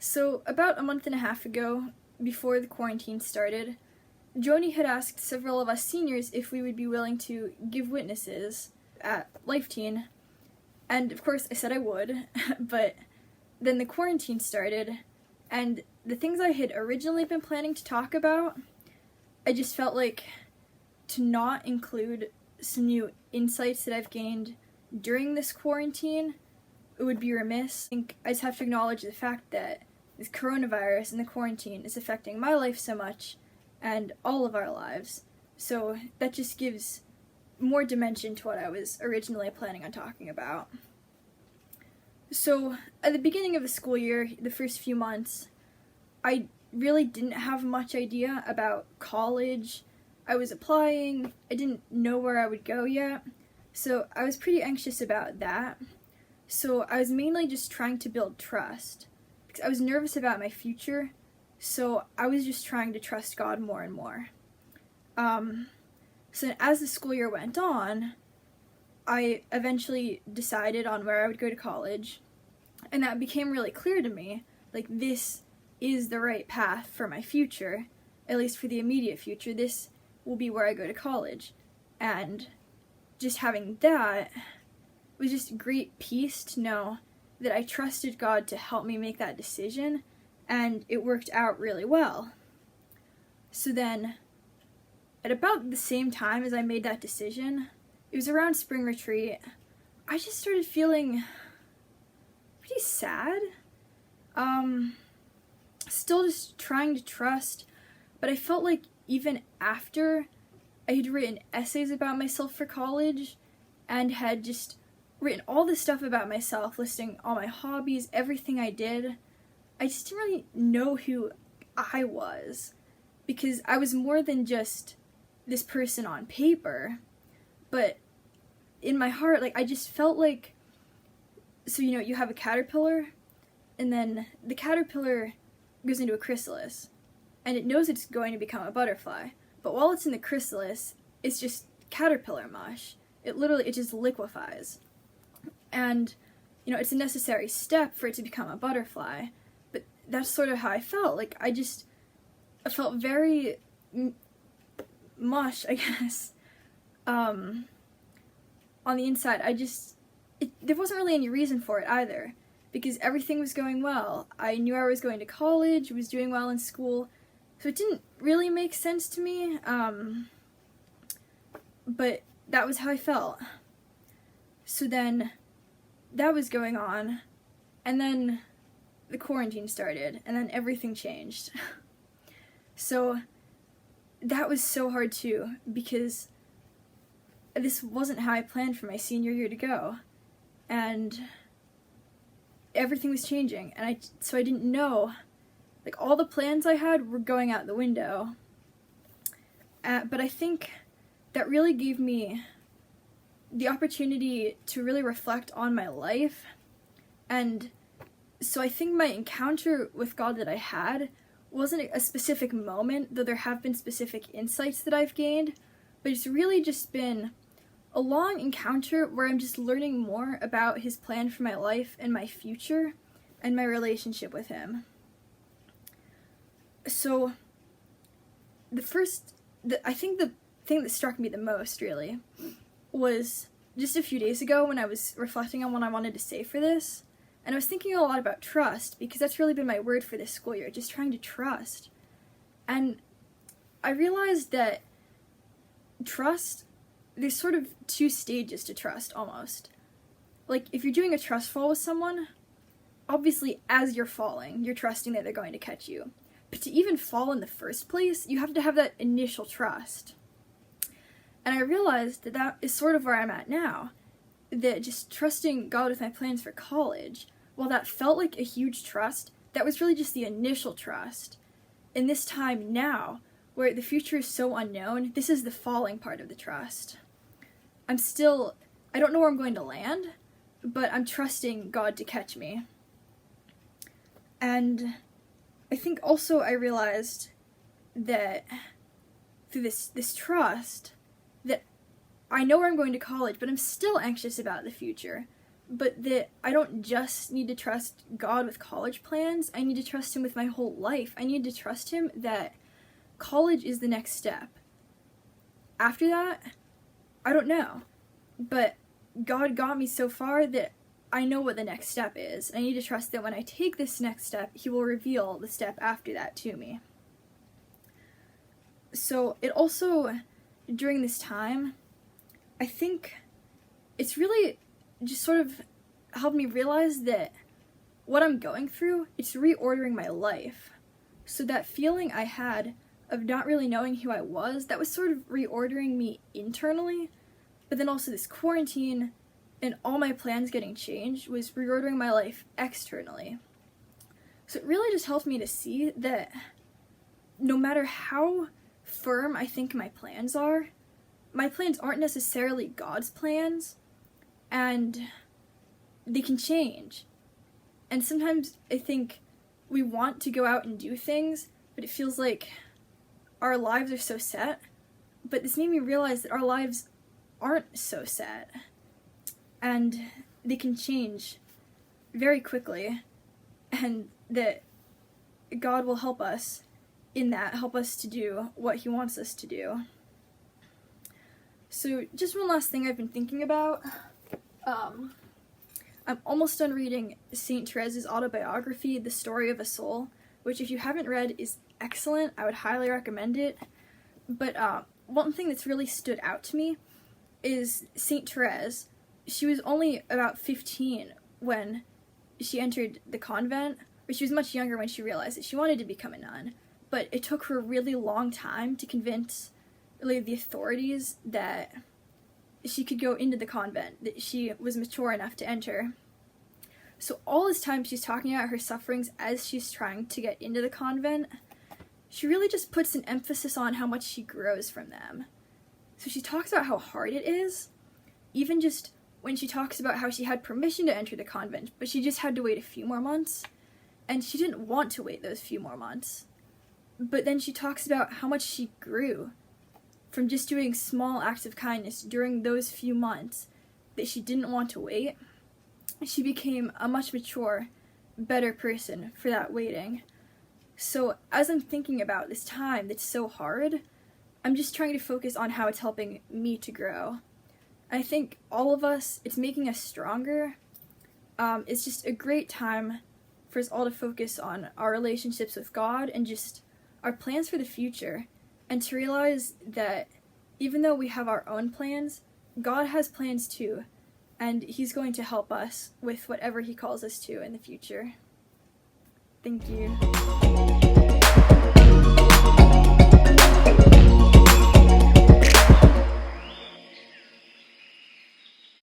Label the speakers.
Speaker 1: So, about a month and a half ago, before the quarantine started, Joni had asked several of us seniors if we would be willing to give witnesses at Life Teen, and of course I said I would, but then the quarantine started, and the things I had originally been planning to talk about, I just felt like to not include some new insights that I've gained during this quarantine, it would be remiss. I think I just have to acknowledge the fact that this coronavirus and the quarantine is affecting my life so much, and all of our lives. So that just gives more dimension to what I was originally planning on talking about. So at the beginning of the school year, the first few months, I really didn't have much idea about college. I was applying, I didn't know where I would go yet, so I was pretty anxious about that. So I was mainly just trying to build trust, because I was nervous about my future, so I was just trying to trust God more and more. So as the school year went on, I eventually decided on where I would go to college, and that became really clear to me, like, this is the right path for my future, at least for the immediate future. This will be where I go to college. And just having that was just great peace to know that I trusted God to help me make that decision, and it worked out really well. So then, at about the same time as I made that decision, it was around spring retreat, I just started feeling pretty sad. Still just trying to trust, but I felt like even after I had written essays about myself for college and had just written all this stuff about myself, listing all my hobbies, everything I did, I just didn't really know who I was, because I was more than just this person on paper, but in my heart, like, I just felt like, so you have a caterpillar, and then the caterpillar goes into a chrysalis, and it knows it's going to become a butterfly, but while it's in the chrysalis, it's just caterpillar mush. It just liquefies. And, it's a necessary step for it to become a butterfly, but that's sort of how I felt. Like, I felt very mush, I guess. On the inside, there wasn't really any reason for it either, because everything was going well. I knew I was going to college, was doing well in school, so it didn't really make sense to me, but that was how I felt. So then, that was going on, and then the quarantine started, and then everything changed. So that was so hard too, because this wasn't how I planned for my senior year to go, and everything was changing, and so I didn't know, like, all the plans I had were going out the window, but I think that really gave me the opportunity to really reflect on my life, and so I think my encounter with God that I had wasn't a specific moment, though there have been specific insights that I've gained, but it's really just been a long encounter where I'm just learning more about His plan for my life and my future and my relationship with Him. So I think the thing that struck me the most, really, was just a few days ago when I was reflecting on what I wanted to say for this, and I was thinking a lot about trust, because that's really been my word for this school year, just trying to trust. And I realized that trust, there's sort of two stages to trust, almost. Like, if you're doing a trust fall with someone, obviously as you're falling, you're trusting that they're going to catch you. But to even fall in the first place, you have to have that initial trust. And I realized that that is sort of where I'm at now, that just trusting God with my plans for college, while that felt like a huge trust, that was really just the initial trust. In this time now, where the future is so unknown, this is the falling part of the trust. I don't know where I'm going to land, but I'm trusting God to catch me. And I think also I realized that through this trust, that I know where I'm going to college, but I'm still anxious about the future. but that I don't just need to trust God with college plans, I need to trust him with my whole life. I need to trust him that college is the next step. After that, I don't know, but God got me so far that I know what the next step is. I need to trust that when I take this next step, he will reveal the step after that to me. So it also, during this time, I think it's really just sort of helped me realize that what I'm going through, it's reordering my life. So that feeling I had of not really knowing who I was, that was sort of reordering me internally, but then also this quarantine and all my plans getting changed was reordering my life externally. So it really just helped me to see that no matter how firm I think my plans aren't necessarily God's plans, and they can change. And sometimes I think we want to go out and do things, but it feels like our lives are so set. But this made me realize that our lives aren't so set, and they can change very quickly, and that God will help us in that, help us to do what he wants us to do. So just one last thing I've been thinking about. I'm almost done reading St. Therese's autobiography, The Story of a Soul, which if you haven't read is excellent. I would highly recommend it. But one thing that's really stood out to me is St. Therese. She was only about 15 when she entered the convent, or she was much younger when she realized that she wanted to become a nun. But it took her a really long time to convince really the authorities that she could go into the convent, that she was mature enough to enter. So all this time she's talking about her sufferings as she's trying to get into the convent. She really just puts an emphasis on how much she grows from them. So she talks about how hard it is, even just when she talks about how she had permission to enter the convent, but she just had to wait a few more months, and she didn't want to wait those few more months. But then she talks about how much she grew from just doing small acts of kindness during those few months that she didn't want to wait. She became a much mature, better person for that waiting. So as I'm thinking about this time that's so hard, I'm just trying to focus on how it's helping me to grow. I think all of us, it's making us stronger. It's just a great time for us all to focus on our relationships with God and just our plans for the future, and to realize that even though we have our own plans, God has plans too, and he's going to help us with whatever he calls us to in the future. Thank you.